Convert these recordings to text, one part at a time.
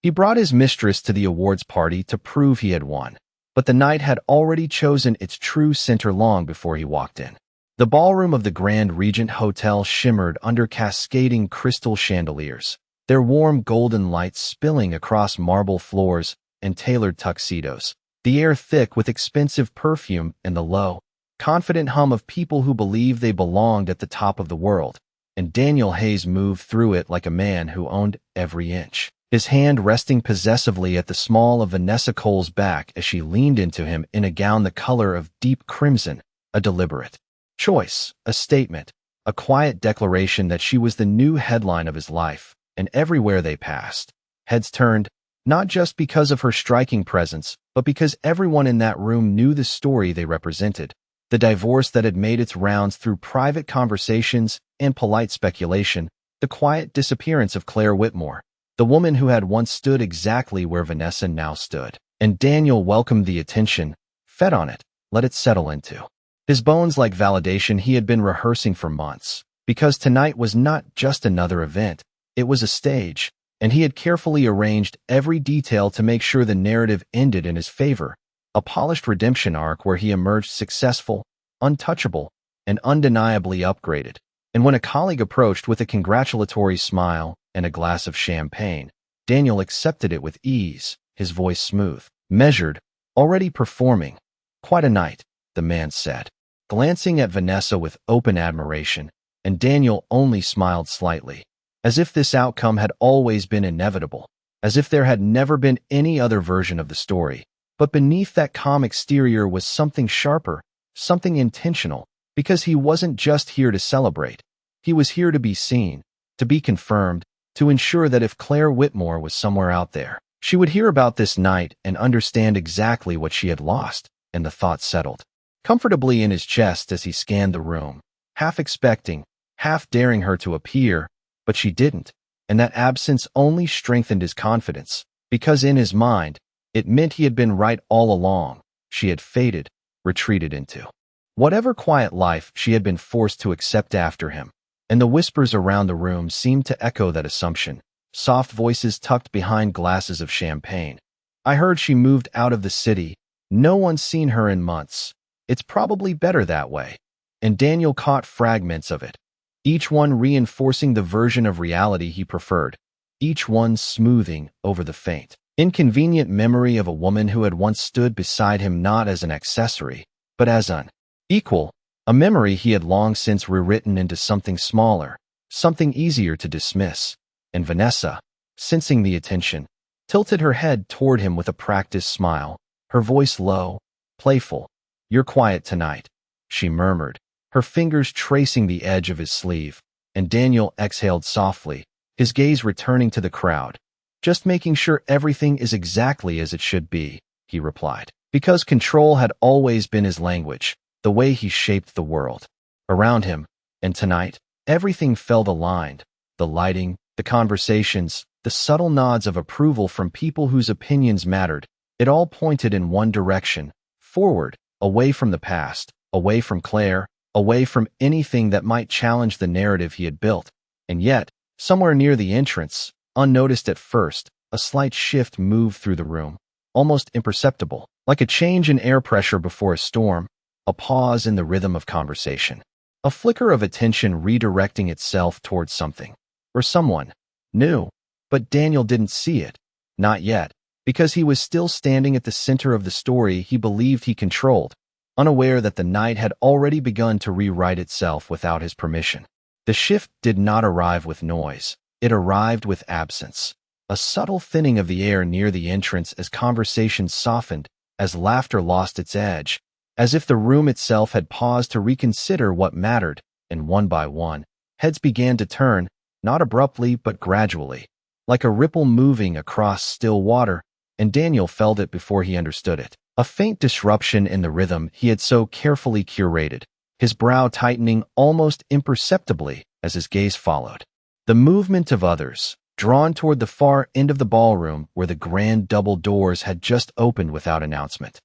He brought his mistress to the awards party to prove he had won, but the night had already chosen its true center long before he walked in. The ballroom of the Grand Regent Hotel shimmered under cascading crystal chandeliers, their warm golden lights spilling across marble floors and tailored tuxedos, the air thick with expensive perfume and the low, confident hum of people who believed they belonged at the top of the world, and Daniel Hayes moved through it like a man who owned every inch, his hand resting possessively at the small of Vanessa Cole's back as she leaned into him in a gown the color of deep crimson, a deliberate choice, a statement, a quiet declaration that she was the new headline of his life, and everywhere they passed, heads turned, not just because of her striking presence, but because everyone in that room knew the story they represented, the divorce that had made its rounds through private conversations and polite speculation, the quiet disappearance of Claire Whitmore, the woman who had once stood exactly where Vanessa now stood. And Daniel welcomed the attention, fed on it, let it settle into his bones like validation he had been rehearsing for months, because tonight was not just another event, it was a stage, and he had carefully arranged every detail to make sure the narrative ended in his favor, a polished redemption arc where he emerged successful, untouchable, and undeniably upgraded. And when a colleague approached with a congratulatory smile and a glass of champagne, Daniel accepted it with ease, his voice smooth, measured, already performing. Quite a night, the man said, glancing at Vanessa with open admiration, and Daniel only smiled slightly, as if this outcome had always been inevitable, as if there had never been any other version of the story. But beneath that calm exterior was something sharper, something intentional, because he wasn't just here to celebrate. He was here to be seen, to be confirmed, to ensure that if Claire Whitmore was somewhere out there, she would hear about this night and understand exactly what she had lost, and the thought settled comfortably in his chest as he scanned the room, half expecting, half daring her to appear, but she didn't, and that absence only strengthened his confidence, because in his mind, it meant he had been right all along. She had faded, retreated into whatever quiet life she had been forced to accept after him, and the whispers around the room seemed to echo that assumption, soft voices tucked behind glasses of champagne. I heard she moved out of the city. No one's seen her in months. It's probably better that way. And Daniel caught fragments of it, each one reinforcing the version of reality he preferred, each one smoothing over the faint, inconvenient memory of a woman who had once stood beside him not as an accessory, but as an equal, a memory he had long since rewritten into something smaller, something easier to dismiss. And Vanessa, sensing the attention, tilted her head toward him with a practiced smile, her voice low, playful. "You're quiet tonight," she murmured, her fingers tracing the edge of his sleeve, and Daniel exhaled softly, his gaze returning to the crowd. "Just making sure everything is exactly as it should be," he replied, because control had always been his language, the way he shaped the world around him, and tonight, everything felt aligned, the lighting, the conversations, the subtle nods of approval from people whose opinions mattered. It all pointed in one direction, forward, away from the past, away from Claire, away from anything that might challenge the narrative he had built. And yet, somewhere near the entrance, unnoticed at first, a slight shift moved through the room, almost imperceptible, like a change in air pressure before a storm, a pause in the rhythm of conversation, a flicker of attention redirecting itself towards something, or someone, new. But Daniel didn't see it, not yet, because he was still standing at the center of the story he believed he controlled, unaware that the night had already begun to rewrite itself without his permission. The shift did not arrive with noise. It arrived with absence, a subtle thinning of the air near the entrance as conversation softened, as laughter lost its edge, as if the room itself had paused to reconsider what mattered, and one by one, heads began to turn, not abruptly but gradually, like a ripple moving across still water, and Daniel felt it before he understood it. A faint disruption in the rhythm he had so carefully curated, his brow tightening almost imperceptibly as his gaze followed the movement of others, drawn toward the far end of the ballroom where the grand double doors had just opened without announcement,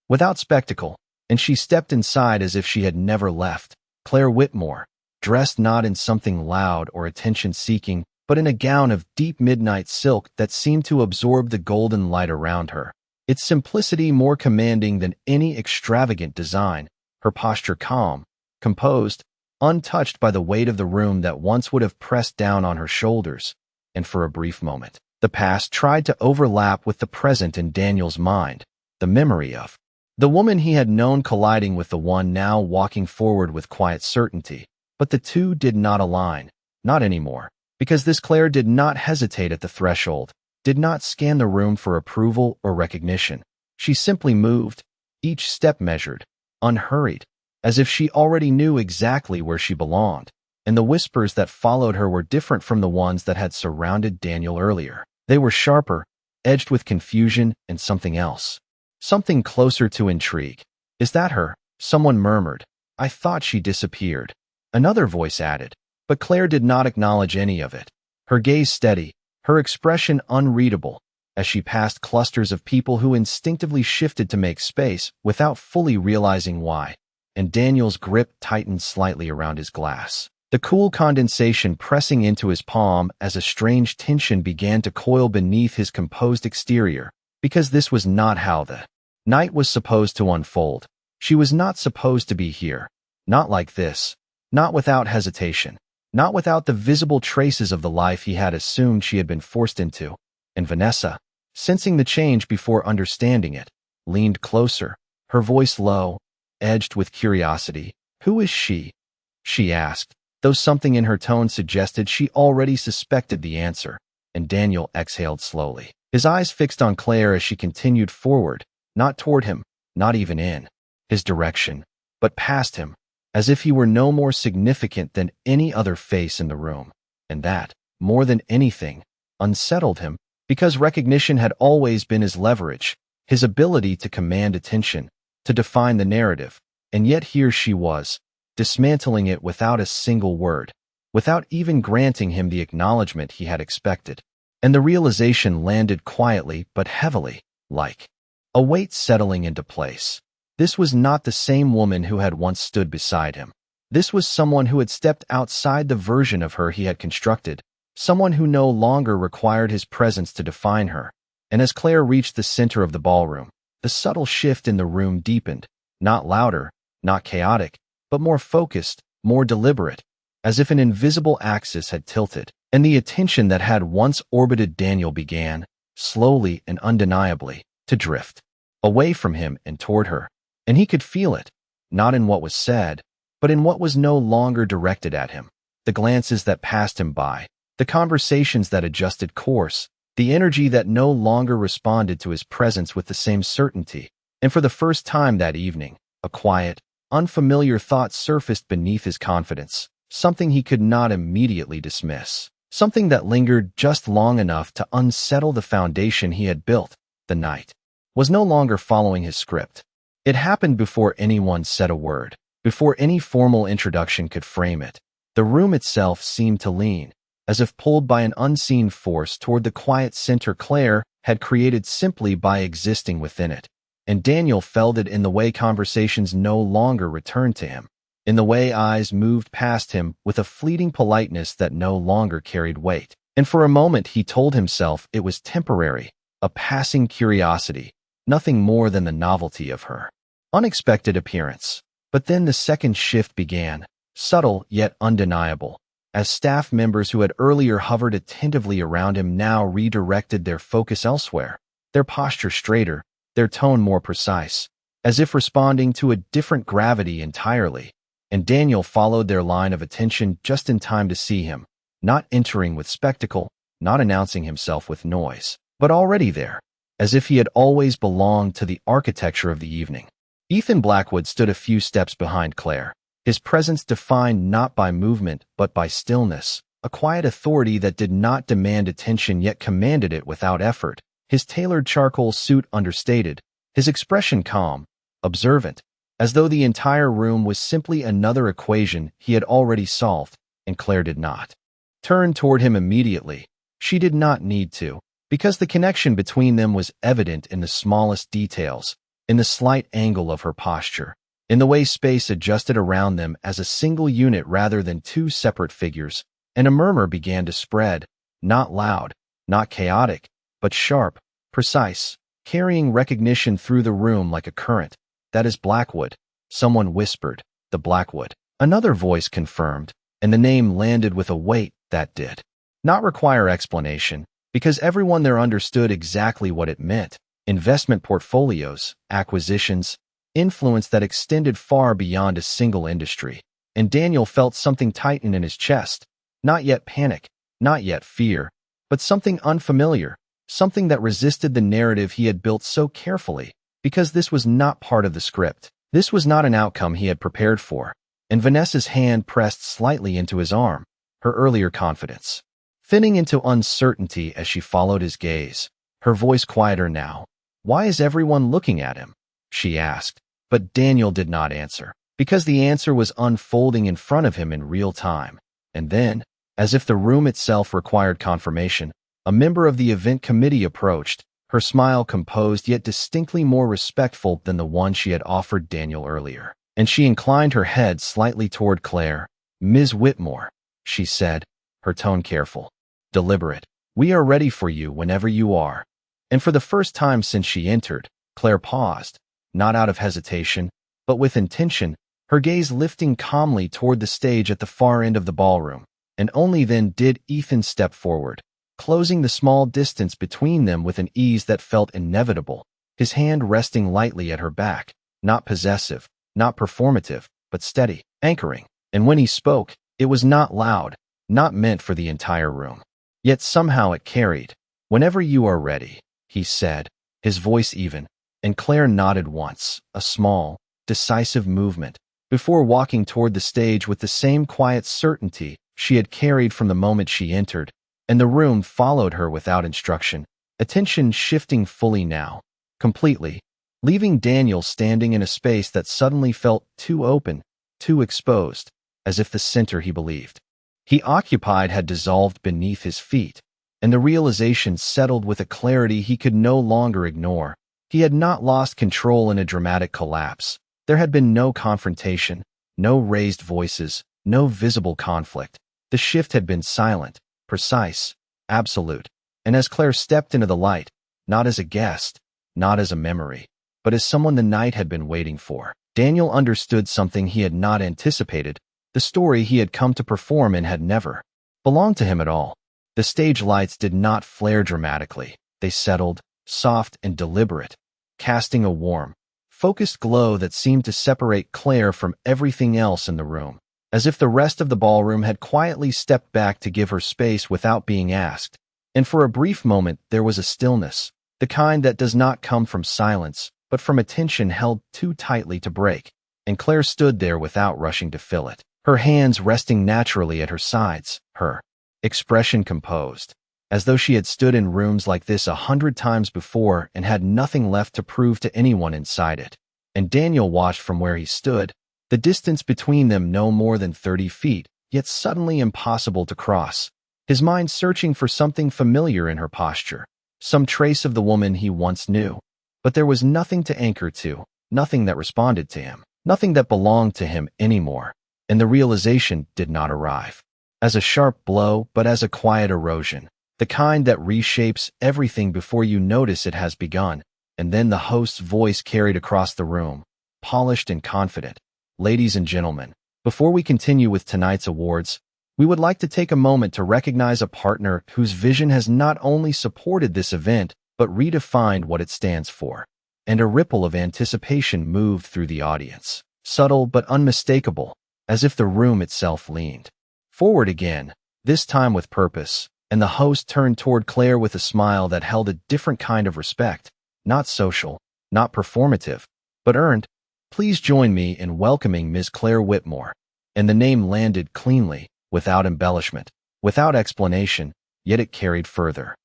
without spectacle, and she stepped inside as if she had never left. Claire Whitmore, dressed not in something loud or attention-seeking, but in a gown of deep midnight silk that seemed to absorb the golden light around her. Its simplicity more commanding than any extravagant design, her posture calm, composed, untouched by the weight of the room that once would have pressed down on her shoulders. And for a brief moment, the past tried to overlap with the present in Daniel's mind, the memory of the woman he had known colliding with the one now walking forward with quiet certainty. But the two did not align, not anymore, because this Claire did not hesitate at the threshold, did not scan the room for approval or recognition. She simply moved, each step measured, unhurried, as if she already knew exactly where she belonged. And the whispers that followed her were different from the ones that had surrounded Daniel earlier. They were sharper, edged with confusion and something else. Something closer to intrigue. "Is that her?" someone murmured. "I thought she disappeared." Another voice added, but Claire did not acknowledge any of it. Her gaze steady, her expression unreadable, as she passed clusters of people who instinctively shifted to make space without fully realizing why. And Daniel's grip tightened slightly around his glass, the cool condensation pressing into his palm as a strange tension began to coil beneath his composed exterior. Because this was not how the night was supposed to unfold. She was not supposed to be here. Not like this. Not without hesitation. Not without the visible traces of the life he had assumed she had been forced into. And Vanessa, sensing the change before understanding it, leaned closer, her voice low, edged with curiosity. "Who is she?" she asked, though something in her tone suggested she already suspected the answer. And Daniel exhaled slowly, his eyes fixed on Claire as she continued forward, not toward him, not even in his direction, but past him, as if he were no more significant than any other face in the room. And that, more than anything, unsettled him, because recognition had always been his leverage, his ability to command attention, to define the narrative. And yet here she was, dismantling it without a single word, without even granting him the acknowledgement he had expected. And the realization landed quietly but heavily, like a weight settling into place. This was not the same woman who had once stood beside him. This was someone who had stepped outside the version of her he had constructed, someone who no longer required his presence to define her. And as Claire reached the center of the ballroom, the subtle shift in the room deepened, not louder, not chaotic, but more focused, more deliberate, as if an invisible axis had tilted. And the attention that had once orbited Daniel began, slowly and undeniably, to drift away from him and toward her. And he could feel it, not in what was said, but in what was no longer directed at him. The glances that passed him by, the conversations that adjusted course, the energy that no longer responded to his presence with the same certainty. And for the first time that evening, a quiet, unfamiliar thought surfaced beneath his confidence, something he could not immediately dismiss. Something that lingered just long enough to unsettle the foundation he had built. The night was no longer following his script. It happened before anyone said a word, before any formal introduction could frame it. The room itself seemed to lean, as if pulled by an unseen force toward the quiet center Claire had created simply by existing within it. And Daniel felt it in the way conversations no longer returned to him, in the way eyes moved past him with a fleeting politeness that no longer carried weight. And for a moment he told himself it was temporary, a passing curiosity, nothing more than the novelty of her unexpected appearance. But then the second shift began, subtle yet undeniable, as staff members who had earlier hovered attentively around him now redirected their focus elsewhere, their posture straighter, their tone more precise, as if responding to a different gravity entirely. And Daniel followed their line of attention just in time to see him, not entering with spectacle, not announcing himself with noise, but already there, as if he had always belonged to the architecture of the evening. Ethan Blackwood stood a few steps behind Claire, his presence defined not by movement but by stillness, a quiet authority that did not demand attention yet commanded it without effort, his tailored charcoal suit understated, his expression calm, observant, as though the entire room was simply another equation he had already solved. And Claire did not turn toward him immediately. She did not need to, because the connection between them was evident in the smallest details, in the slight angle of her posture, in the way space adjusted around them as a single unit rather than two separate figures. And a murmur began to spread, Not loud, not chaotic, but sharp, precise, carrying recognition through the room like a current. That is Blackwood. Someone whispered, the Blackwood. Another voice confirmed, and the name landed with a weight that did not require explanation, because everyone there understood exactly what it meant. Investment portfolios, acquisitions, influence that extended far beyond a single industry. And Daniel felt something tighten in his chest. Not yet panic, not yet fear, but something unfamiliar, something that resisted the narrative he had built so carefully, because this was not part of the script. This was not an outcome he had prepared for. And Vanessa's hand pressed slightly into his arm, her earlier confidence thinning into uncertainty as she followed his gaze, her voice quieter now. "Why is everyone looking at him?" she asked. But Daniel did not answer, because the answer was unfolding in front of him in real time. And then, as if the room itself required confirmation, a member of the event committee approached, her smile composed yet distinctly more respectful than the one she had offered Daniel earlier. And she inclined her head slightly toward Claire. "Ms. Whitmore," she said, her tone careful, deliberate. "We are ready for you whenever you are." And for the first time since she entered, Claire paused, not out of hesitation, but with intention, her gaze lifting calmly toward the stage at the far end of the ballroom. And only then did Ethan step forward, closing the small distance between them with an ease that felt inevitable, his hand resting lightly at her back, not possessive, not performative, but steady, anchoring. And when he spoke, it was not loud, not meant for the entire room. Yet somehow it carried. "Whenever you are ready," he said, his voice even, and Claire nodded once, a small, decisive movement, before walking toward the stage with the same quiet certainty she had carried from the moment she entered, and the room followed her without instruction, attention shifting fully now, completely, leaving Daniel standing in a space that suddenly felt too open, too exposed, as if the center he believed he occupied had dissolved beneath his feet, and the realization settled with a clarity he could no longer ignore. He had not lost control in a dramatic collapse. There had been no confrontation, no raised voices, no visible conflict. The shift had been silent, precise, absolute. And as Claire stepped into the light, not as a guest, not as a memory, but as someone the night had been waiting for, Daniel understood something he had not anticipated. The story he had come to perform in had never belonged to him at all. The stage lights did not flare dramatically. They settled, soft and deliberate, casting a warm, focused glow that seemed to separate Claire from everything else in the room, as if the rest of the ballroom had quietly stepped back to give her space without being asked. And for a brief moment there was a stillness, the kind that does not come from silence, but from attention held too tightly to break. And Claire stood there without rushing to fill it, her hands resting naturally at her sides, her expression composed, as though she had stood in rooms like this 100 times before and had nothing left to prove to anyone inside it. And Daniel watched from where he stood, the distance between them no more than 30 feet, yet suddenly impossible to cross, his mind searching for something familiar in her posture, some trace of the woman he once knew. But there was nothing to anchor to, nothing that responded to him, nothing that belonged to him anymore. And the realization did not arrive as a sharp blow, but as a quiet erosion, the kind that reshapes everything before you notice it has begun. And then the host's voice carried across the room, polished and confident. "Ladies and gentlemen, before we continue with tonight's awards, we would like to take a moment to recognize a partner whose vision has not only supported this event, but redefined what it stands for." And a ripple of anticipation moved through the audience, subtle but unmistakable, as if the room itself leaned forward again, this time with purpose. And the host turned toward Claire with a smile that held a different kind of respect, not social, not performative, but earned. "Please join me in welcoming Ms. Claire Whitmore." And the name landed cleanly, without embellishment, without explanation, yet it carried further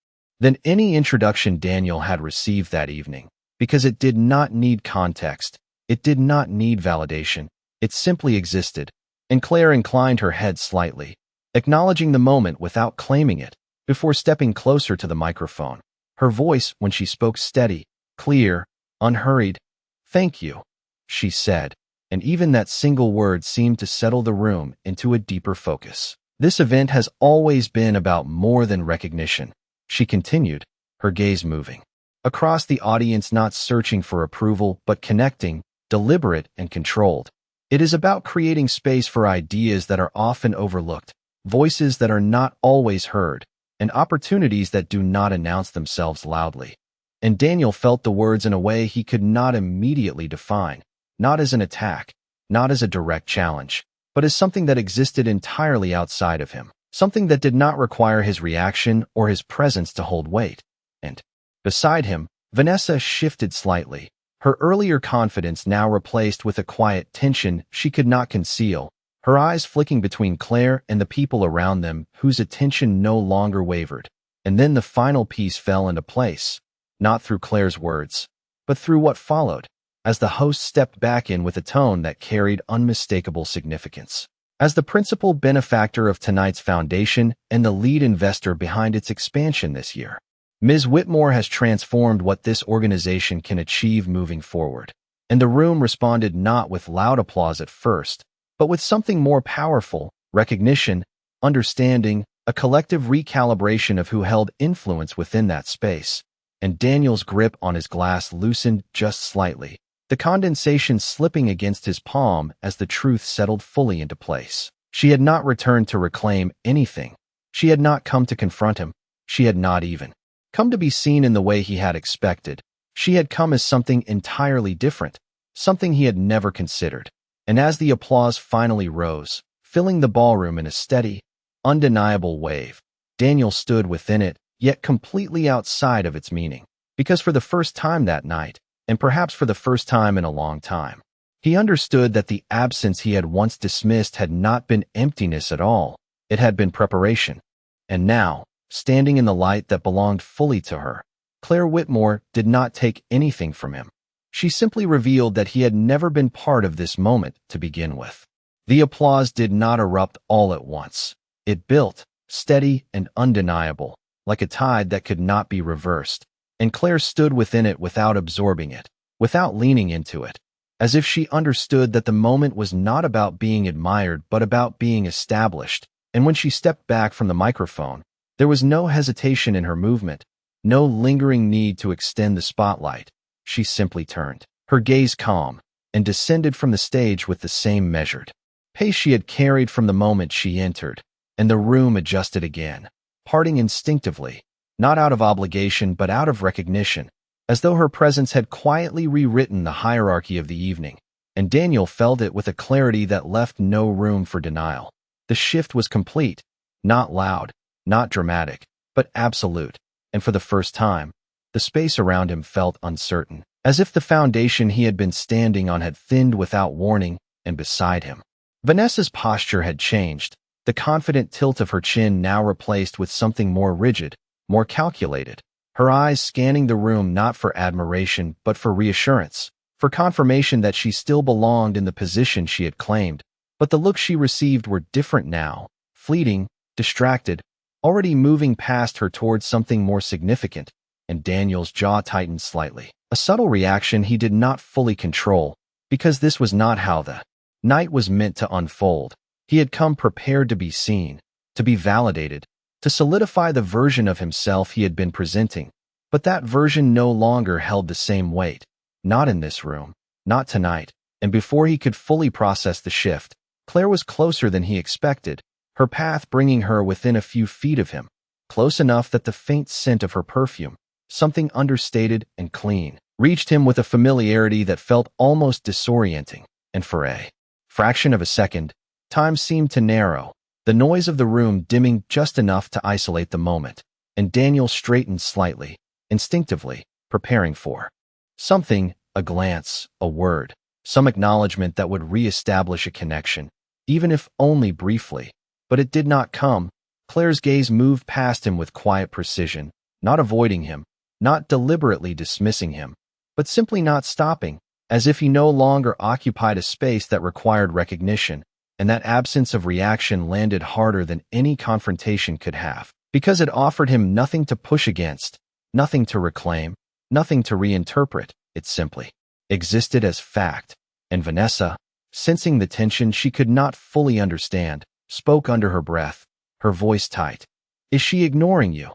than any introduction Daniel had received that evening, because it did not need context, it did not need validation, it simply existed. And Claire inclined her head slightly, acknowledging the moment without claiming it, before stepping closer to the microphone. Her voice, when she spoke, steady, clear, unhurried. "Thank you," she said, and even that single word seemed to settle the room into a deeper focus. This event has always been about more than recognition, she continued, her gaze moving across the audience, not searching for approval, but connecting, deliberate and controlled. It is about creating space for ideas that are often overlooked, voices that are not always heard, and opportunities that do not announce themselves loudly. And Daniel felt the words in a way he could not immediately define, not as an attack, not as a direct challenge, but as something that existed entirely outside of him, something that did not require his reaction or his presence to hold weight. And beside him, Vanessa shifted slightly, her earlier confidence now replaced with a quiet tension she could not conceal, her eyes flicking between Claire and the people around them whose attention no longer wavered. And then the final piece fell into place, not through Claire's words, but through what followed, as the host stepped back in with a tone that carried unmistakable significance. As the principal benefactor of tonight's foundation and the lead investor behind its expansion this year, Ms. Whitmore has transformed what this organization can achieve moving forward. And the room responded not with loud applause at first, but with something more powerful: recognition, understanding, a collective recalibration of who held influence within that space. And Daniel's grip on his glass loosened just slightly, the condensation slipping against his palm as the truth settled fully into place. She had not returned to reclaim anything. She had not come to confront him. She had not even come to be seen in the way he had expected. She had come as something entirely different, something he had never considered. And as the applause finally rose, filling the ballroom in a steady, undeniable wave, Daniel stood within it, yet completely outside of its meaning. Because for the first time that night, and perhaps for the first time in a long time, he understood that the absence he had once dismissed had not been emptiness at all. It had been preparation. And now, standing in the light that belonged fully to her, Claire Whitmore did not take anything from him. She simply revealed that he had never been part of this moment to begin with. The applause did not erupt all at once. It built, steady and undeniable, like a tide that could not be reversed. And Claire stood within it without absorbing it, without leaning into it, as if she understood that the moment was not about being admired but about being established. And when she stepped back from the microphone, there was no hesitation in her movement, no lingering need to extend the spotlight. She simply turned, her gaze calm, and descended from the stage with the same measured pace she had carried from the moment she entered. And the room adjusted again, parting instinctively, not out of obligation but out of recognition, as though her presence had quietly rewritten the hierarchy of the evening. And Daniel felt it with a clarity that left no room for denial. The shift was complete, not loud, not dramatic, but absolute. And for the first time, the space around him felt uncertain, as if the foundation he had been standing on had thinned without warning. And beside him, Vanessa's posture had changed, the confident tilt of her chin now replaced with something more rigid, more calculated, her eyes scanning the room not for admiration but for reassurance, for confirmation that she still belonged in the position she had claimed. But the looks she received were different now, fleeting, distracted, already moving past her towards something more significant. And Daniel's jaw tightened slightly, a subtle reaction he did not fully control, because this was not how the night was meant to unfold. He had come prepared to be seen, to be validated, to solidify the version of himself he had been presenting. But that version no longer held the same weight. Not in this room, not tonight. And before he could fully process the shift, Claire was closer than he expected, her path bringing her within a few feet of him, close enough that the faint scent of her perfume, something understated and clean, reached him with a familiarity that felt almost disorienting. And for a fraction of a second, time seemed to narrow, the noise of the room dimming just enough to isolate the moment. And Daniel straightened slightly, instinctively, preparing for something, a glance, a word, some acknowledgement that would re-establish a connection, even if only briefly. But it did not come. Claire's gaze moved past him with quiet precision, not avoiding him, not deliberately dismissing him, but simply not stopping, as if he no longer occupied a space that required recognition. And that absence of reaction landed harder than any confrontation could have, because it offered him nothing to push against, nothing to reclaim, nothing to reinterpret. It simply existed as fact. And Vanessa, sensing the tension she could not fully understand, spoke under her breath, her voice tight. "Is she ignoring you?"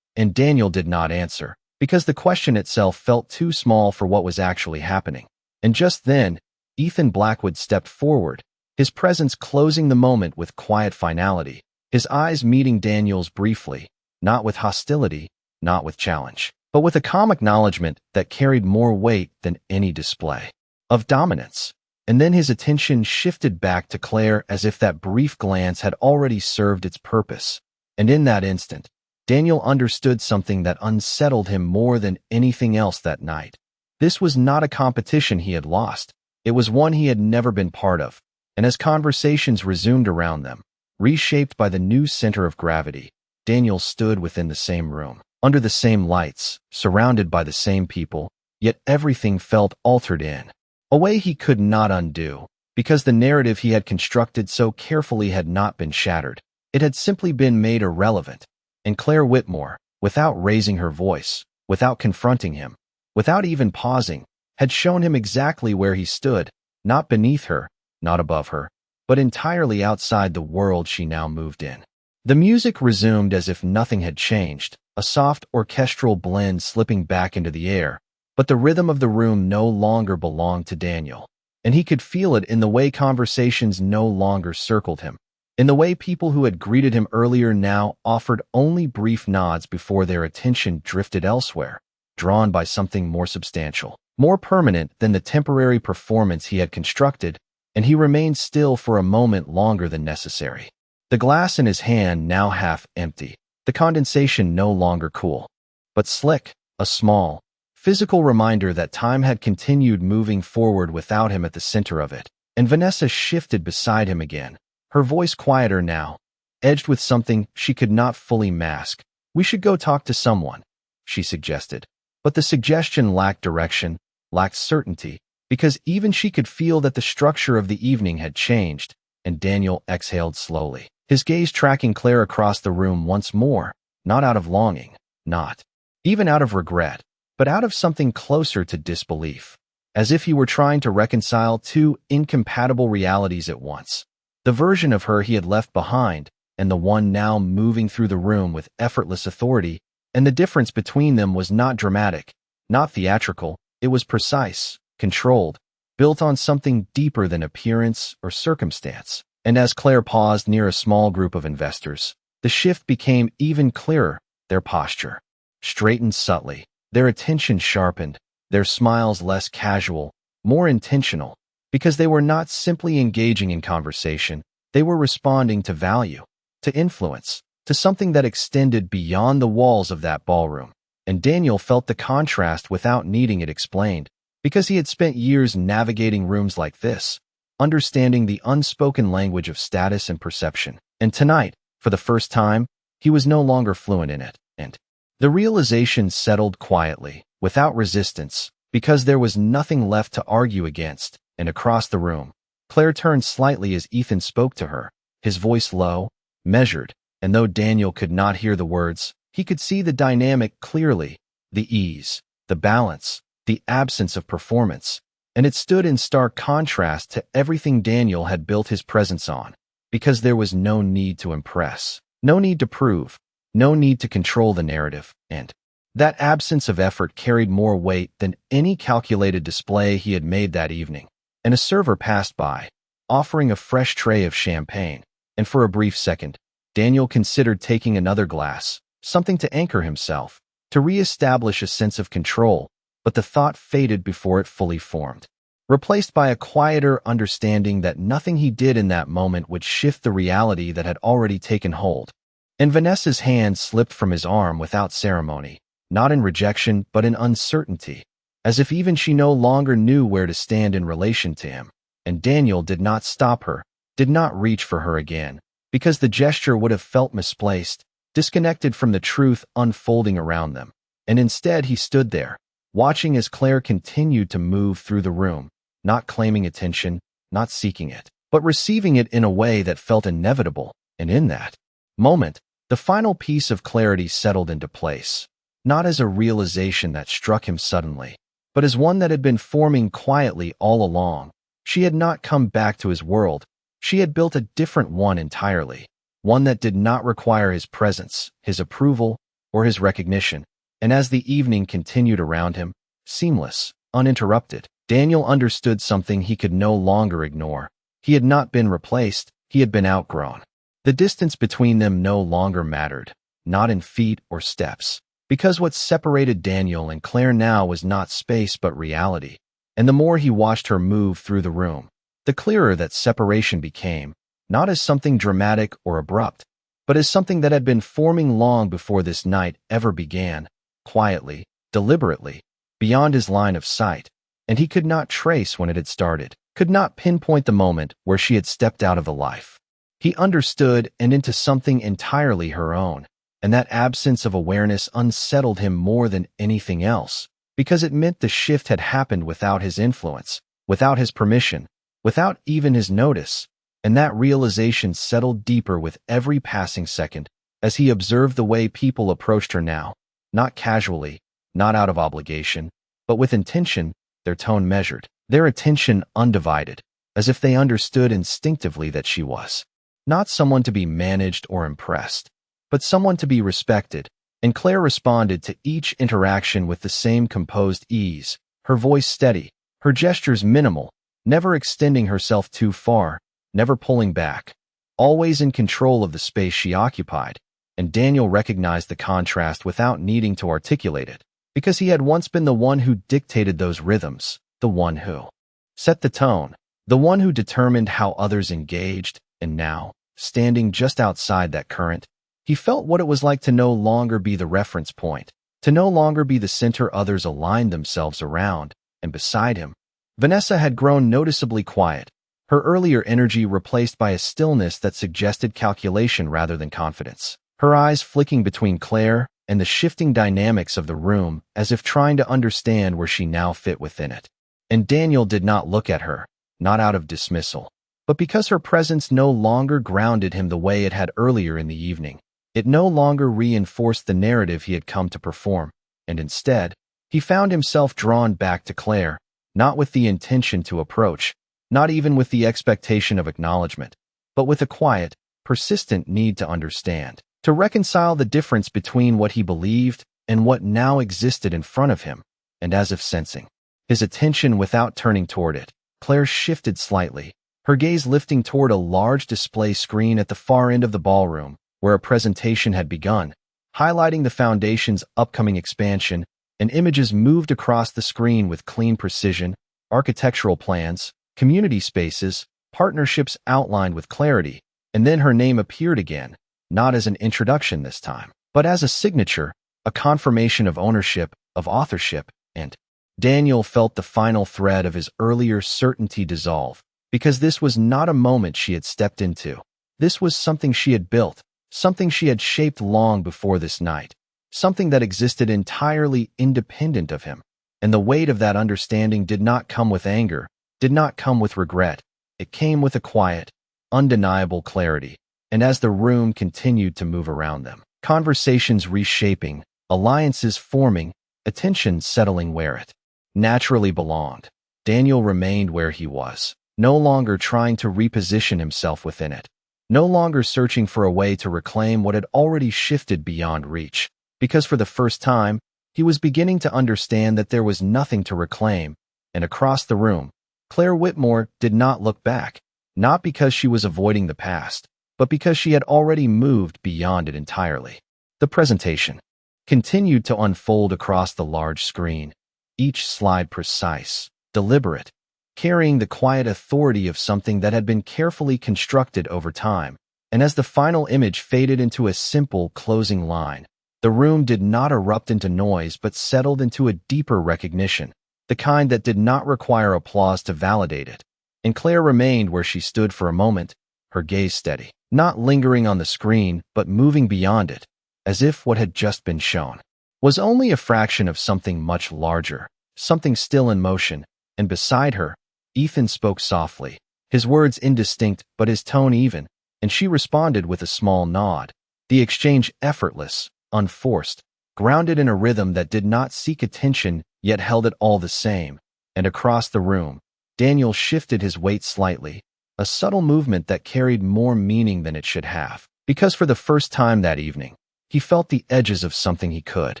And Daniel did not answer, because the question itself felt too small for what was actually happening. And just then, Ethan Blackwood stepped forward, his presence closing the moment with quiet finality, his eyes meeting Daniel's briefly, not with hostility, not with challenge, but with a calm acknowledgement that carried more weight than any display of dominance. And then his attention shifted back to Claire as if that brief glance had already served its purpose. And in that instant, Daniel understood something that unsettled him more than anything else that night. This was not a competition he had lost. It was one he had never been part of. And as conversations resumed around them, reshaped by the new center of gravity, Daniel stood within the same room, under the same lights, surrounded by the same people, yet everything felt altered in a way he could not undo, because the narrative he had constructed so carefully had not been shattered. It had simply been made irrelevant. And Claire Whitmore, without raising her voice, without confronting him, without even pausing, had shown him exactly where he stood, not beneath her, not above her, but entirely outside the world she now moved in. The music resumed as if nothing had changed, a soft orchestral blend slipping back into the air, but the rhythm of the room no longer belonged to Daniel, and he could feel it in the way conversations no longer circled him, in the way people who had greeted him earlier now offered only brief nods before their attention drifted elsewhere, drawn by something more substantial, more permanent than the temporary performance he had constructed, and he remained still for a moment longer than necessary. The glass in his hand now half empty, the condensation no longer cool, but slick, a small, physical reminder that time had continued moving forward without him at the center of it. And Vanessa shifted beside him again, her voice quieter now, edged with something she could not fully mask. "We should go talk to someone," she suggested. But the suggestion lacked direction, lacked certainty, because even she could feel that the structure of the evening had changed, and Daniel exhaled slowly, his gaze tracking Claire across the room once more, not out of longing, not even out of regret, but out of something closer to disbelief, as if he were trying to reconcile two incompatible realities at once. The version of her he had left behind, and the one now moving through the room with effortless authority, and the difference between them was not dramatic, not theatrical, it was precise, controlled, built on something deeper than appearance or circumstance. And as Claire paused near a small group of investors, the shift became even clearer, their posture straightened subtly, their attention sharpened, their smiles less casual, more intentional, because they were not simply engaging in conversation, they were responding to value, to influence, to something that extended beyond the walls of that ballroom. And Daniel felt the contrast without needing it explained, because he had spent years navigating rooms like this, understanding the unspoken language of status and perception. And tonight, for the first time, he was no longer fluent in it, and the realization settled quietly, without resistance, because there was nothing left to argue against. And across the room, Claire turned slightly as Ethan spoke to her, his voice low, measured, and though Daniel could not hear the words, he could see the dynamic clearly, the ease, the balance, the absence of performance, and it stood in stark contrast to everything Daniel had built his presence on, because there was no need to impress, no need to prove, no need to control the narrative, and that absence of effort carried more weight than any calculated display he had made that evening. And a server passed by, offering a fresh tray of champagne, and for a brief second, Daniel considered taking another glass, something to anchor himself, to re-establish a sense of control, but the thought faded before it fully formed, replaced by a quieter understanding that nothing he did in that moment would shift the reality that had already taken hold. And Vanessa's hand slipped from his arm without ceremony, not in rejection but in uncertainty, as if even she no longer knew where to stand in relation to him. And Daniel did not stop her, did not reach for her again, because the gesture would have felt misplaced, disconnected from the truth unfolding around them. And instead he stood there, watching as Claire continued to move through the room, not claiming attention, not seeking it, but receiving it in a way that felt inevitable. And in that moment, the final piece of clarity settled into place, not as a realization that struck him suddenly, but as one that had been forming quietly all along. She had not come back to his world. She had built a different one entirely, one that did not require his presence, his approval, or his recognition. And as the evening continued around him, seamless, uninterrupted, Daniel understood something he could no longer ignore. He had not been replaced, he had been outgrown. The distance between them no longer mattered, not in feet or steps, because what separated Daniel and Claire now was not space but reality. And the more he watched her move through the room, the clearer that separation became, not as something dramatic or abrupt, but as something that had been forming long before this night ever began, quietly, deliberately, beyond his line of sight. And he could not trace when it had started, could not pinpoint the moment where she had stepped out of the life. He understood and into something entirely her own, and that absence of awareness unsettled him more than anything else, because it meant the shift had happened without his influence, without his permission, without even his notice, and that realization settled deeper with every passing second as he observed the way people approached her now, not casually, not out of obligation, but with intention, their tone measured, their attention undivided, as if they understood instinctively that she was not someone to be managed or impressed, but someone to be respected. And Claire responded to each interaction with the same composed ease, her voice steady, her gestures minimal, never extending herself too far, never pulling back, always in control of the space she occupied. And Daniel recognized the contrast without needing to articulate it, because he had once been the one who dictated those rhythms, the one who set the tone, the one who determined how others engaged. And now, standing just outside that current, he felt what it was like to no longer be the reference point, to no longer be the center others aligned themselves around. And beside him, Vanessa had grown noticeably quiet, her earlier energy replaced by a stillness that suggested calculation rather than confidence, her eyes flicking between Claire and the shifting dynamics of the room as if trying to understand where she now fit within it. And Daniel did not look at her, not out of dismissal, but because her presence no longer grounded him the way it had earlier in the evening. It no longer reinforced the narrative he had come to perform, and instead, he found himself drawn back to Claire, not with the intention to approach, not even with the expectation of acknowledgement, but with a quiet, persistent need to understand, to reconcile the difference between what he believed and what now existed in front of him. And as if sensing his attention without turning toward it, Claire shifted slightly, her gaze lifting toward a large display screen at the far end of the ballroom, where a presentation had begun, highlighting the foundation's upcoming expansion. And images moved across the screen with clean precision, architectural plans, community spaces, partnerships outlined with clarity. And then her name appeared again, not as an introduction this time, but as a signature, a confirmation of ownership, of authorship. And Daniel felt the final thread of his earlier certainty dissolve, because this was not a moment she had stepped into. This was something she had built, something she had shaped long before this night, something that existed entirely independent of him. And the weight of that understanding did not come with anger, did not come with regret. It came with a quiet, undeniable clarity. And as the room continued to move around them, conversations reshaping, alliances forming, attention settling where it naturally belonged, Daniel remained where he was, no longer trying to reposition himself within it, no longer searching for a way to reclaim what had already shifted beyond reach, because for the first time, he was beginning to understand that there was nothing to reclaim. And across the room, Claire Whitmore did not look back, not because she was avoiding the past, but because she had already moved beyond it entirely. The presentation continued to unfold across the large screen, each slide precise, deliberate, carrying the quiet authority of something that had been carefully constructed over time. And as the final image faded into a simple closing line, the room did not erupt into noise but settled into a deeper recognition, the kind that did not require applause to validate it. And Claire remained where she stood for a moment, her gaze steady, not lingering on the screen but moving beyond it, as if what had just been shown was only a fraction of something much larger, something still in motion. And beside her, Ethan spoke softly, his words indistinct but his tone even, and she responded with a small nod, the exchange effortless, unforced, grounded in a rhythm that did not seek attention yet held it all the same. And across the room, Daniel shifted his weight slightly, a subtle movement that carried more meaning than it should have, Because for the first time that evening, he felt the edges of something he could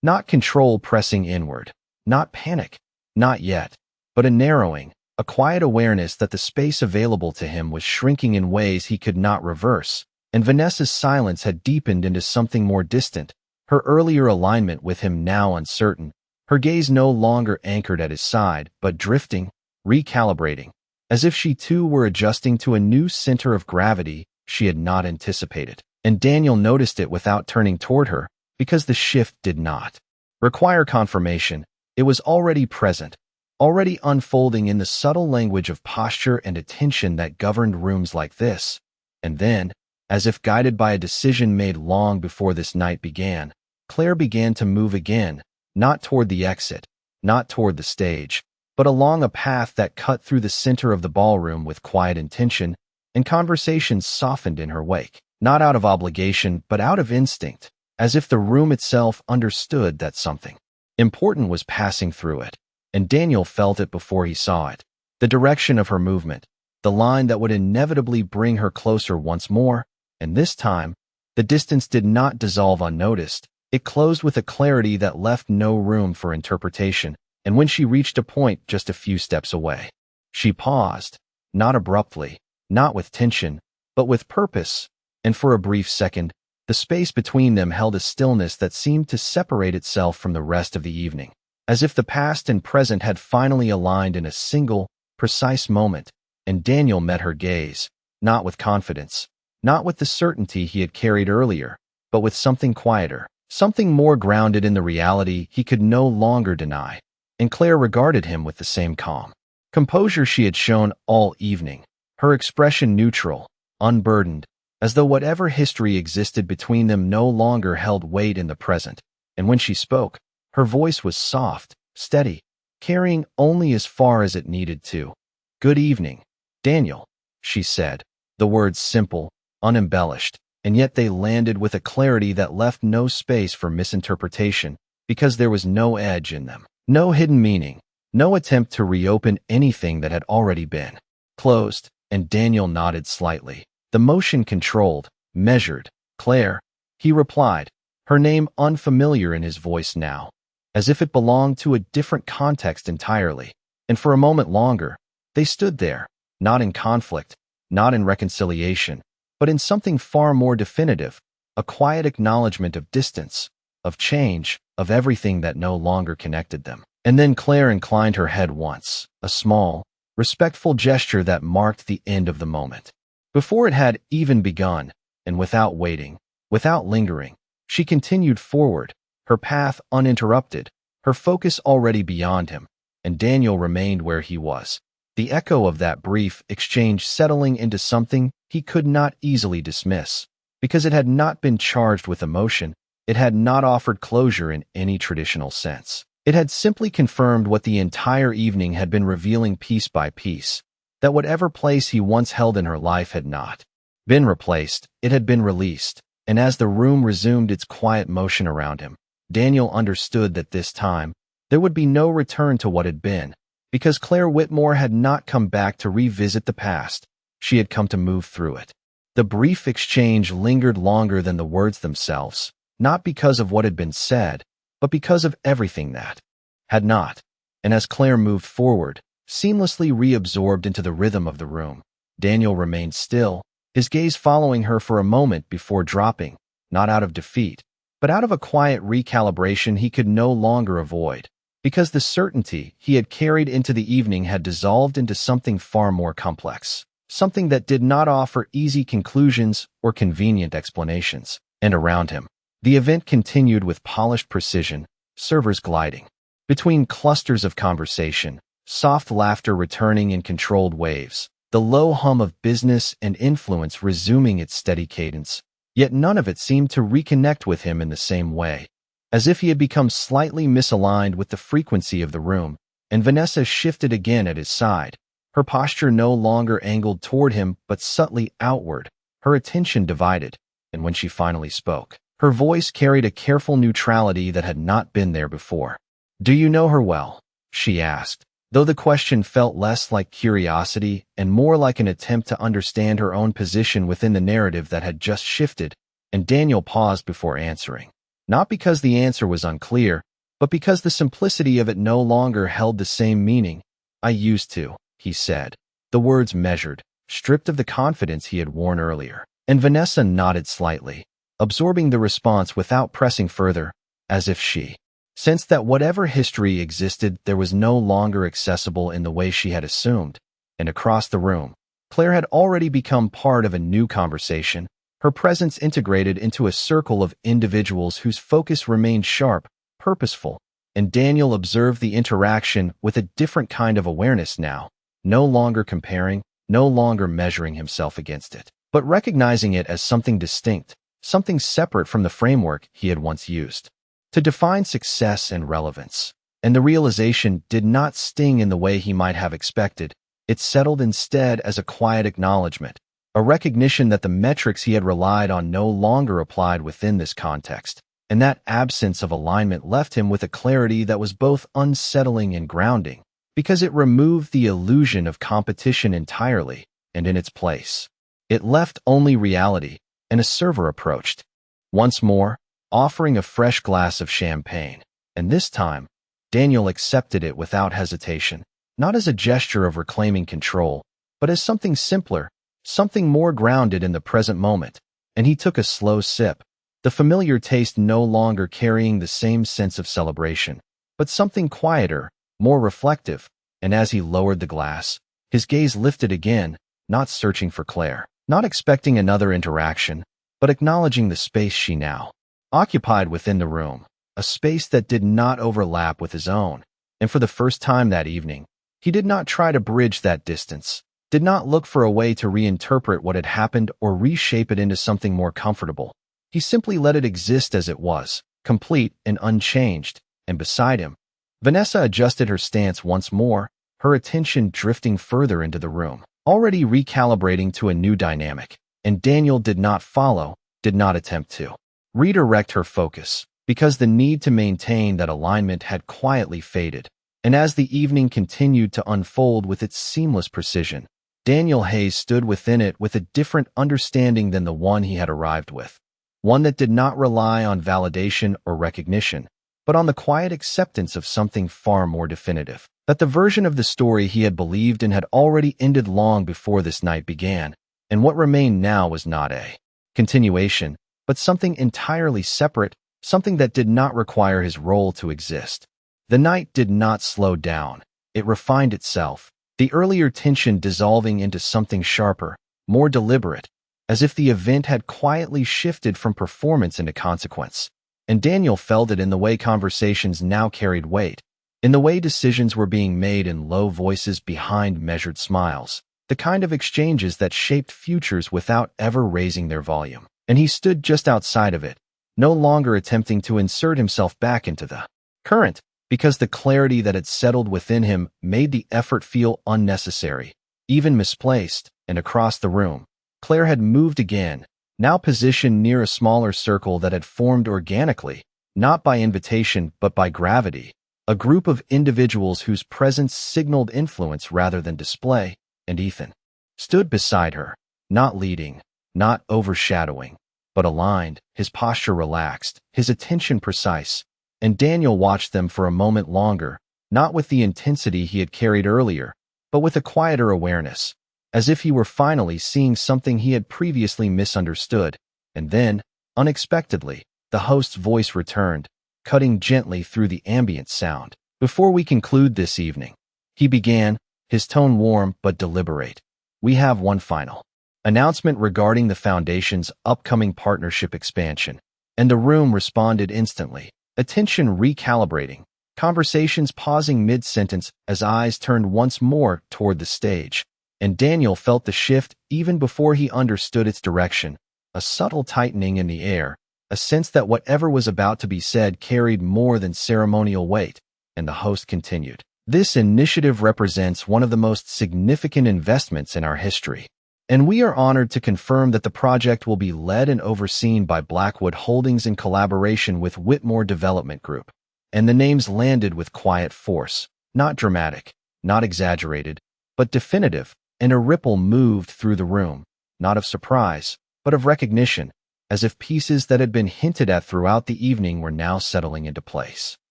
not control pressing inward, not panic, not yet, but a narrowing, a quiet awareness that the space available to him was shrinking in ways he could not reverse, and Vanessa's silence had deepened into something more distant, her earlier alignment with him now uncertain, her gaze no longer anchored at his side, but drifting, recalibrating, as if she too were adjusting to a new center of gravity she had not anticipated. And Daniel noticed it without turning toward her, because the shift did not require confirmation. It was already present, already unfolding in the subtle language of posture and attention that governed rooms like this. And then, as if guided by a decision made long before this night began, Claire began to move again, not toward the exit, not toward the stage, but along a path that cut through the center of the ballroom with quiet intention, and conversations softened in her wake, not out of obligation but out of instinct, as if the room itself understood that something important was passing through it, and Daniel felt it before he saw it. The direction of her movement, the line that would inevitably bring her closer once more, and this time, the distance did not dissolve unnoticed. It closed with a clarity that left no room for interpretation, and when she reached a point just a few steps away, she paused, not abruptly, not with tension, but with purpose, and for a brief second, the space between them held a stillness that seemed to separate itself from the rest of the evening, as if the past and present had finally aligned in a single, precise moment, and Daniel met her gaze, not with confidence, not with the certainty he had carried earlier, but with something quieter, something more grounded in the reality he could no longer deny. And Claire regarded him with the same calm composure she had shown all evening, her expression neutral, unburdened, as though whatever history existed between them no longer held weight in the present. And when she spoke, her voice was soft, steady, carrying only as far as it needed to. "Good evening, Daniel," she said, the words simple, unembellished, and yet they landed with a clarity that left no space for misinterpretation, because there was no edge in them, no hidden meaning, no attempt to reopen anything that had already been closed, and Daniel nodded slightly, the motion controlled, measured. "Claire," he replied, her name unfamiliar in his voice now, as if it belonged to a different context entirely. And for a moment longer, they stood there, not in conflict, not in reconciliation, but in something far more definitive, a quiet acknowledgement of distance, of change, of everything that no longer connected them. And then Claire inclined her head once, a small, respectful gesture that marked the end of the moment. Before it had even begun, and without waiting, without lingering, she continued forward, her path uninterrupted, her focus already beyond him, and Daniel remained where he was, the echo of that brief exchange settling into something he could not easily dismiss, because it had not been charged with emotion, it had not offered closure in any traditional sense. It had simply confirmed what the entire evening had been revealing piece by piece, that whatever place he once held in her life had not been replaced, it had been released, and as the room resumed its quiet motion around him, Daniel understood that this time, there would be no return to what had been, because Claire Whitmore had not come back to revisit the past, she had come to move through it. The brief exchange lingered longer than the words themselves, not because of what had been said, but because of everything that had not. And as Claire moved forward, seamlessly reabsorbed into the rhythm of the room, Daniel remained still, his gaze following her for a moment before dropping, not out of defeat, but out of a quiet recalibration he could no longer avoid, because the certainty he had carried into the evening had dissolved into something far more complex, something that did not offer easy conclusions or convenient explanations. And around him, the event continued with polished precision, servers gliding between clusters of conversation, soft laughter returning in controlled waves, the low hum of business and influence resuming its steady cadence, yet none of it seemed to reconnect with him in the same way, as if he had become slightly misaligned with the frequency of the room. And Vanessa shifted again at his side, her posture no longer angled toward him but subtly outward, her attention divided, and when she finally spoke, her voice carried a careful neutrality that had not been there before. "Do you know her well?" she asked, though the question felt less like curiosity and more like an attempt to understand her own position within the narrative that had just shifted, and Daniel paused before answering. Not because the answer was unclear, but because the simplicity of it no longer held the same meaning. "I used to," he said, the words measured, stripped of the confidence he had worn earlier. And Vanessa nodded slightly, absorbing the response without pressing further, as if she sensed that whatever history existed there was no longer accessible in the way she had assumed. And across the room, Claire had already become part of a new conversation, her presence integrated into a circle of individuals whose focus remained sharp, purposeful, and Daniel observed the interaction with a different kind of awareness now, no longer comparing, no longer measuring himself against it, but recognizing it as something distinct, something separate from the framework he had once used to define success and relevance. And the realization did not sting in the way he might have expected. It settled instead as a quiet acknowledgement, a recognition that the metrics he had relied on no longer applied within this context, and that absence of alignment left him with a clarity that was both unsettling and grounding, because it removed the illusion of competition entirely, and in its place, it left only reality. And a server approached, once more, offering a fresh glass of champagne, and this time, Daniel accepted it without hesitation, not as a gesture of reclaiming control, but as something simpler, something more grounded in the present moment, and he took a slow sip, the familiar taste no longer carrying the same sense of celebration, but something quieter, more reflective, and as he lowered the glass, his gaze lifted again, not searching for Claire, not expecting another interaction, but acknowledging the space she now occupied within the room, a space that did not overlap with his own. And for the first time that evening, he did not try to bridge that distance, did not look for a way to reinterpret what had happened or reshape it into something more comfortable. He simply let it exist as it was, complete and unchanged, and beside him, Vanessa adjusted her stance once more, her attention drifting further into the room, already recalibrating to a new dynamic, and Daniel did not follow, did not attempt to redirect her focus, because the need to maintain that alignment had quietly faded. And as the evening continued to unfold with its seamless precision, Daniel Hayes stood within it with a different understanding than the one he had arrived with, one that did not rely on validation or recognition, but on the quiet acceptance of something far more definitive, that the version of the story he had believed in had already ended long before this night began, and what remained now was not a continuation, but something entirely separate, something that did not require his role to exist. The night did not slow down. It refined itself, the earlier tension dissolving into something sharper, more deliberate, as if the event had quietly shifted from performance into consequence. And Daniel felt it in the way conversations now carried weight, in the way decisions were being made in low voices behind measured smiles, the kind of exchanges that shaped futures without ever raising their volume. And he stood just outside of it, no longer attempting to insert himself back into the current, because the clarity that had settled within him made the effort feel unnecessary, even misplaced. And across the room, Claire had moved again, now positioned near a smaller circle that had formed organically, not by invitation but by gravity, a group of individuals whose presence signaled influence rather than display. And Ethan stood beside her, not leading, not overshadowing, but aligned, his posture relaxed, his attention precise. And Daniel watched them for a moment longer, not with the intensity he had carried earlier, but with a quieter awareness, as if he were finally seeing something he had previously misunderstood. And then, unexpectedly, the host's voice returned, cutting gently through the ambient sound. "Before we conclude this evening," he began, his tone warm but deliberate, "we have one final announcement regarding the Foundation's upcoming partnership expansion." And the room responded instantly, attention recalibrating, conversations pausing mid-sentence as eyes turned once more toward the stage. And Daniel felt the shift even before he understood its direction, a subtle tightening in the air, a sense that whatever was about to be said carried more than ceremonial weight. And the host continued, "This initiative represents one of the most significant investments in our history, and we are honored to confirm that the project will be led and overseen by Blackwood Holdings in collaboration with Whitmore Development Group." And the names landed with quiet force, not dramatic, not exaggerated, but definitive, and a ripple moved through the room, not of surprise, but of recognition, as if pieces that had been hinted at throughout the evening were now settling into place.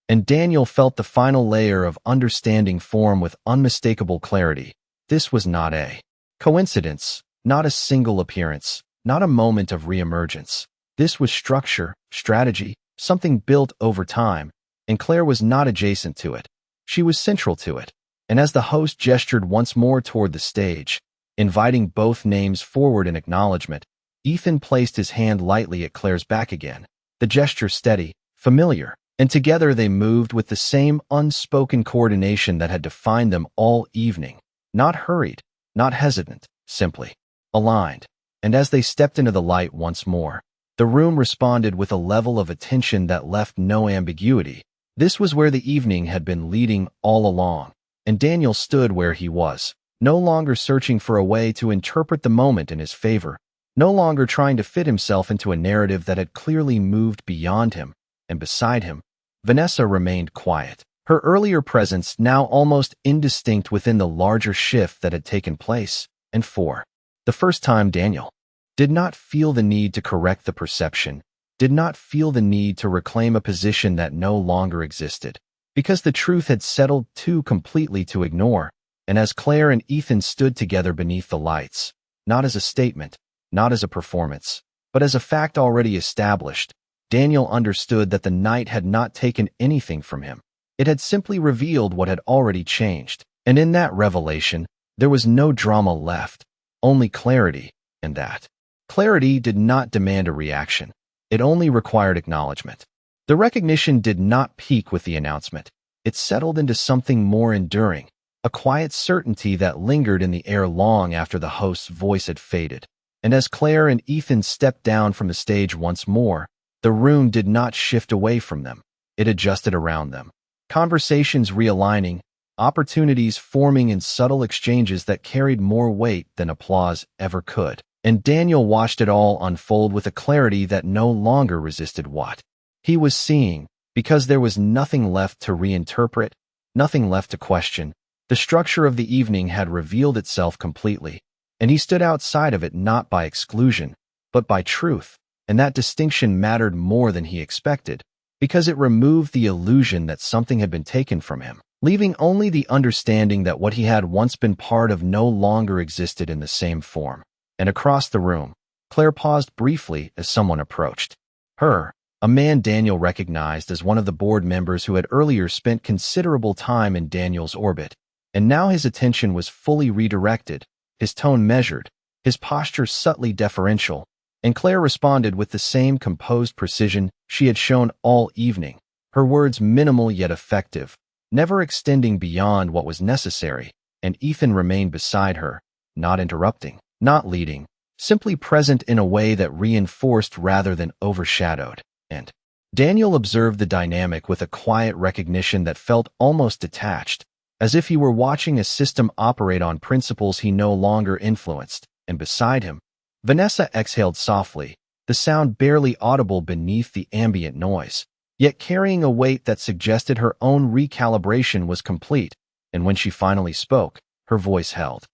And Daniel felt the final layer of understanding form with unmistakable clarity. This was not a coincidence, not a single appearance, not a moment of reemergence. This was structure, strategy, something built over time, and Claire was not adjacent to it. She was central to it. And as the host gestured once more toward the stage, inviting both names forward in acknowledgement, Ethan placed his hand lightly at Claire's back again, the gesture steady, familiar, and together they moved with the same unspoken coordination that had defined them all evening. Not hurried, not hesitant, simply aligned. And as they stepped into the light once more, the room responded with a level of attention that left no ambiguity. This was where the evening had been leading all along, and Daniel stood where he was, no longer searching for a way to interpret the moment in his favor, no longer trying to fit himself into a narrative that had clearly moved beyond him, and beside him, Vanessa remained quiet, her earlier presence now almost indistinct within the larger shift that had taken place, and for the first time Daniel did not feel the need to correct the perception, did not feel the need to reclaim a position that no longer existed, because the truth had settled too completely to ignore. And as Claire and Ethan stood together beneath the lights, not as a statement, not as a performance, but as a fact already established, Daniel understood that the night had not taken anything from him. It had simply revealed what had already changed, and in that revelation, there was no drama left, only clarity, and that clarity did not demand a reaction. It only required acknowledgement. The recognition did not peak with the announcement. It settled into something more enduring, a quiet certainty that lingered in the air long after the host's voice had faded. And as Claire and Ethan stepped down from the stage once more, the room did not shift away from them. It adjusted around them. Conversations realigning, opportunities forming in subtle exchanges that carried more weight than applause ever could. And Daniel watched it all unfold with a clarity that no longer resisted what he was seeing, because there was nothing left to reinterpret, nothing left to question. The structure of the evening had revealed itself completely, and he stood outside of it not by exclusion, but by truth, and that distinction mattered more than he expected, because it removed the illusion that something had been taken from him, leaving only the understanding that what he had once been part of no longer existed in the same form. And across the room, Claire paused briefly as someone approached her, a man Daniel recognized as one of the board members who had earlier spent considerable time in Daniel's orbit, and now his attention was fully redirected, his tone measured, his posture subtly deferential, and Claire responded with the same composed precision she had shown all evening, her words minimal yet effective, never extending beyond what was necessary, and Ethan remained beside her, not interrupting, not leading, simply present in a way that reinforced rather than overshadowed. And Daniel observed the dynamic with a quiet recognition that felt almost detached, as if he were watching a system operate on principles he no longer influenced. And beside him, Vanessa exhaled softly, the sound barely audible beneath the ambient noise, yet carrying a weight that suggested her own recalibration was complete. And when she finally spoke, her voice held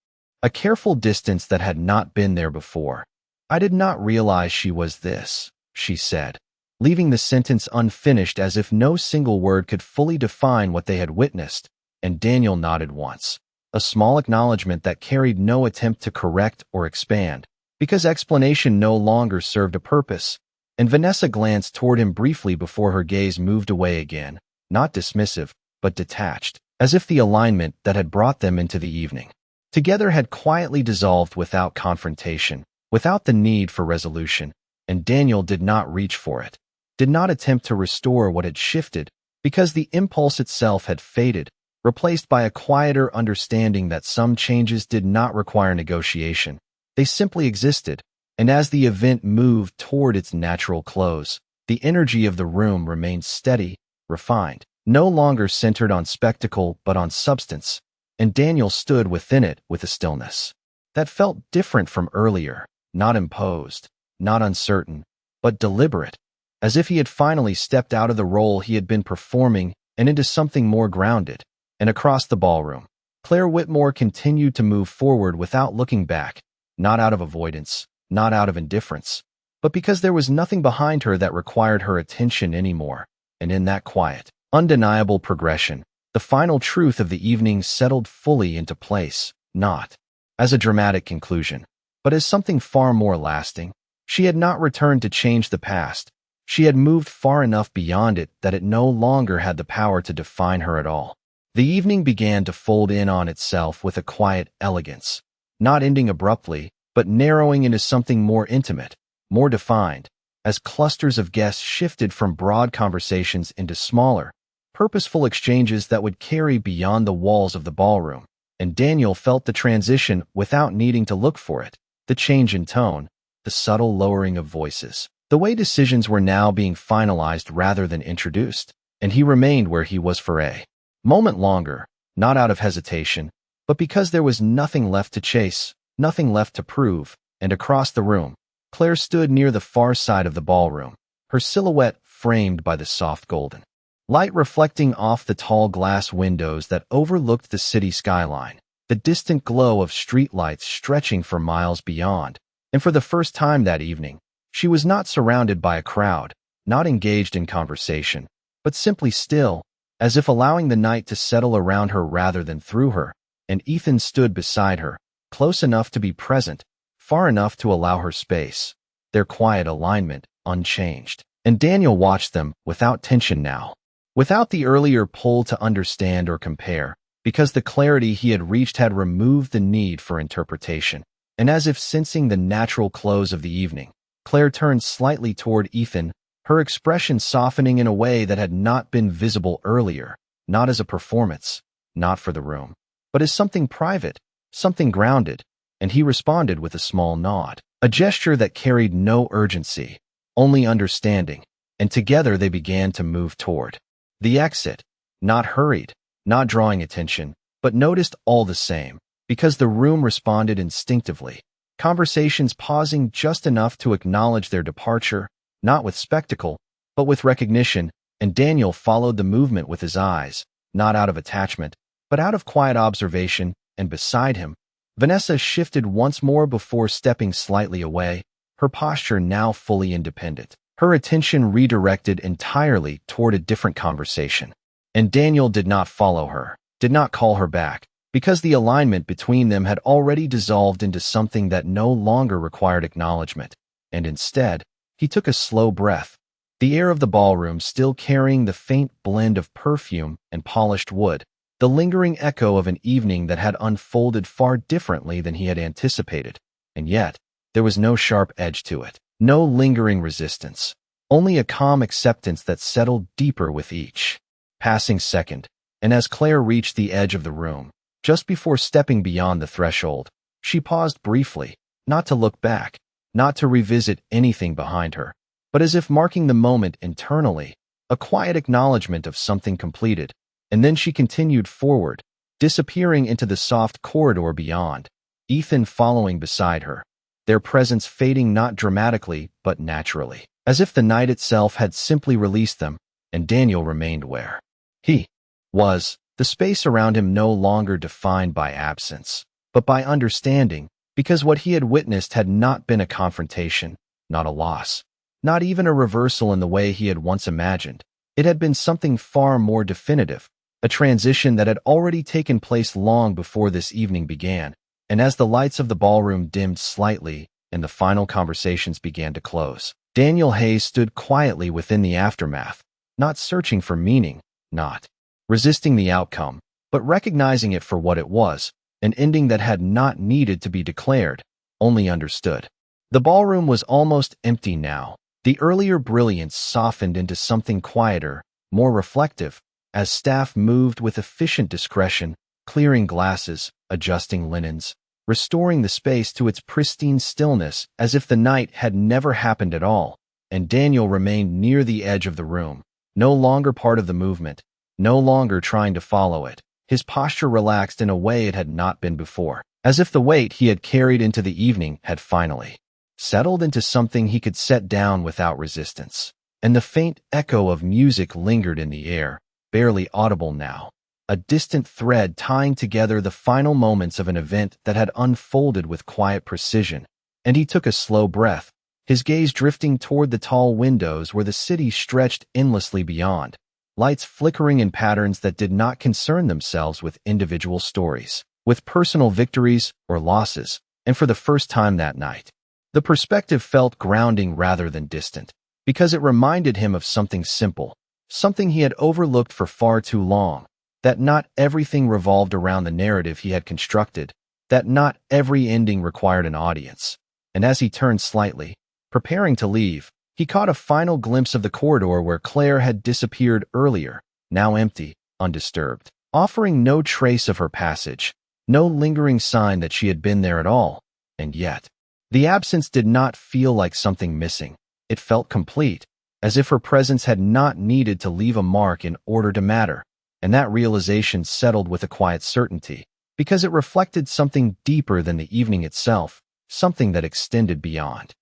a careful distance that had not been there before. "I did not realize she was this," she said, leaving the sentence unfinished as if no single word could fully define what they had witnessed, and Daniel nodded once, a small acknowledgement that carried no attempt to correct or expand, because explanation no longer served a purpose, and Vanessa glanced toward him briefly before her gaze moved away again, not dismissive, but detached, as if the alignment that had brought them into the evening together had quietly dissolved without confrontation, without the need for resolution, and Daniel did not reach for it, did not attempt to restore what had shifted, because the impulse itself had faded, replaced by a quieter understanding that some changes did not require negotiation. They simply existed, and as the event moved toward its natural close, the energy of the room remained steady, refined, no longer centered on spectacle but on substance, and Daniel stood within it with a stillness that felt different from earlier, not imposed, not uncertain, but deliberate, as if he had finally stepped out of the role he had been performing and into something more grounded. And across the ballroom, Claire Whitmore continued to move forward without looking back, not out of avoidance, not out of indifference, but because there was nothing behind her that required her attention anymore. And in that quiet, undeniable progression, the final truth of the evening settled fully into place, not as a dramatic conclusion, but as something far more lasting. She had not returned to change the past. She had moved far enough beyond it that it no longer had the power to define her at all. The evening began to fold in on itself with a quiet elegance, not ending abruptly, but narrowing into something more intimate, more defined, as clusters of guests shifted from broad conversations into smaller, purposeful exchanges that would carry beyond the walls of the ballroom. And Daniel felt the transition without needing to look for it, the change in tone, the subtle lowering of voices, the way decisions were now being finalized rather than introduced. And he remained where he was for a moment longer, not out of hesitation, but because there was nothing left to chase, nothing left to prove. And across the room, Claire stood near the far side of the ballroom, her silhouette framed by the soft golden light reflecting off the tall glass windows that overlooked the city skyline, the distant glow of streetlights stretching for miles beyond. And for the first time that evening, she was not surrounded by a crowd, not engaged in conversation, but simply still, as if allowing the night to settle around her rather than through her. And Ethan stood beside her, close enough to be present, far enough to allow her space, their quiet alignment unchanged. And Daniel watched them without tension now, without the earlier pull to understand or compare, because the clarity he had reached had removed the need for interpretation. And as if sensing the natural close of the evening, Claire turned slightly toward Ethan, her expression softening in a way that had not been visible earlier, not as a performance, not for the room, but as something private, something grounded. And he responded with a small nod, a gesture that carried no urgency, only understanding. And together they began to move toward the exit, not hurried, not drawing attention, but noticed all the same, because the room responded instinctively, conversations pausing just enough to acknowledge their departure, not with spectacle, but with recognition. And Daniel followed the movement with his eyes, not out of attachment, but out of quiet observation. And beside him, Vanessa shifted once more before stepping slightly away, her posture now fully independent, her attention redirected entirely toward a different conversation. And Daniel did not follow her, did not call her back, because the alignment between them had already dissolved into something that no longer required acknowledgement. And instead, he took a slow breath, the air of the ballroom still carrying the faint blend of perfume and polished wood, the lingering echo of an evening that had unfolded far differently than he had anticipated. And yet, there was no sharp edge to it, no lingering resistance, only a calm acceptance that settled deeper with each passing second. And as Claire reached the edge of the room, just before stepping beyond the threshold, she paused briefly, not to look back, not to revisit anything behind her, but as if marking the moment internally, a quiet acknowledgement of something completed. And then she continued forward, disappearing into the soft corridor beyond, Ethan following beside her, their presence fading not dramatically but naturally, as if the night itself had simply released them. And Daniel remained where he was, the space around him no longer defined by absence, but by understanding, because what he had witnessed had not been a confrontation, not a loss, not even a reversal in the way he had once imagined. It had been something far more definitive, a transition that had already taken place long before this evening began. And as the lights of the ballroom dimmed slightly and the final conversations began to close, Daniel Hayes stood quietly within the aftermath, not searching for meaning, not resisting the outcome, but recognizing it for what it was, an ending that had not needed to be declared, only understood. The ballroom was almost empty now, the earlier brilliance softened into something quieter, more reflective, as staff moved with efficient discretion, clearing glasses, adjusting linens, restoring the space to its pristine stillness as if the night had never happened at all. And Daniel remained near the edge of the room, no longer part of the movement, no longer trying to follow it. His posture relaxed in a way it had not been before, as if the weight he had carried into the evening had finally settled into something he could set down without resistance. And the faint echo of music lingered in the air, barely audible now, a distant thread tying together the final moments of an event that had unfolded with quiet precision. And he took a slow breath, his gaze drifting toward the tall windows where the city stretched endlessly beyond, lights flickering in patterns that did not concern themselves with individual stories, with personal victories or losses. And for the first time that night, the perspective felt grounding rather than distant, because it reminded him of something simple, something he had overlooked for far too long, that not everything revolved around the narrative he had constructed, that not every ending required an audience. And as he turned slightly, preparing to leave, he caught a final glimpse of the corridor where Claire had disappeared earlier, now empty, undisturbed, offering no trace of her passage, no lingering sign that she had been there at all. And yet, the absence did not feel like something missing. It felt complete, as if her presence had not needed to leave a mark in order to matter. And that realization settled with a quiet certainty, because it reflected something deeper than the evening itself, something that extended beyond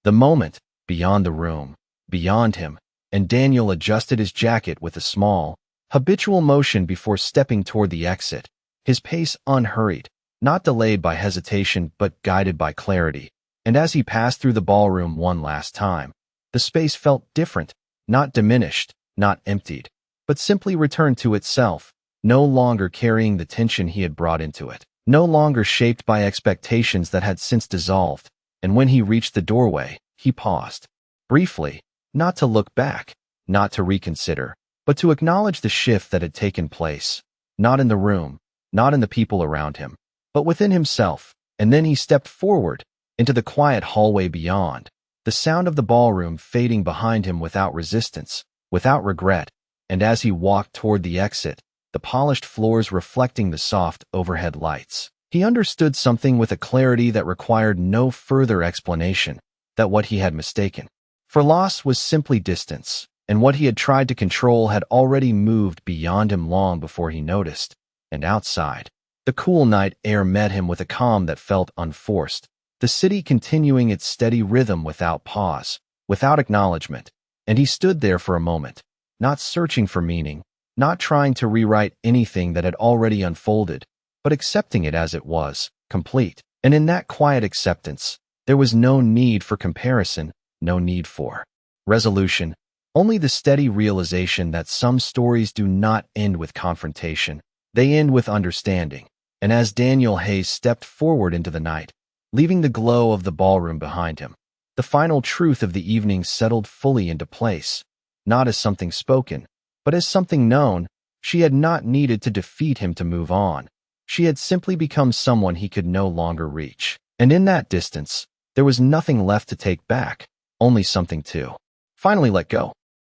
the moment, beyond the room, beyond him. And Daniel adjusted his jacket with a small, habitual motion before stepping toward the exit, his pace unhurried, not delayed by hesitation but guided by clarity. And as he passed through the ballroom one last time, the space felt different, not diminished, not emptied, but simply returned to itself, no longer carrying the tension he had brought into it, no longer shaped by expectations that had since dissolved. And when he reached the doorway, he paused, briefly, not to look back, not to reconsider, but to acknowledge the shift that had taken place, not in the room, not in the people around him, but within himself. And then he stepped forward, into the quiet hallway beyond, the sound of the ballroom fading behind him without resistance, without regret. And as he walked toward the exit, the polished floors reflecting the soft overhead lights, he understood something with a clarity that required no further explanation, that what he had mistaken for loss was simply distance, and what he had tried to control had already moved beyond him long before he noticed. And outside, the cool night air met him with a calm that felt unforced, the city continuing its steady rhythm without pause, without acknowledgement. And he stood there for a moment, not searching for meaning, not trying to rewrite anything that had already unfolded, but accepting it as it was, complete. And in that quiet acceptance, there was no need for comparison, no need for resolution, only the steady realization that some stories do not end with confrontation, they end with understanding. And as Daniel Hayes stepped forward into the night, leaving the glow of the ballroom behind him, the final truth of the evening settled fully into place, not as something spoken, but as something known. She had not needed to defeat him to move on. She had simply become someone he could no longer reach. And in that distance, there was nothing left to take back, only something to finally let go.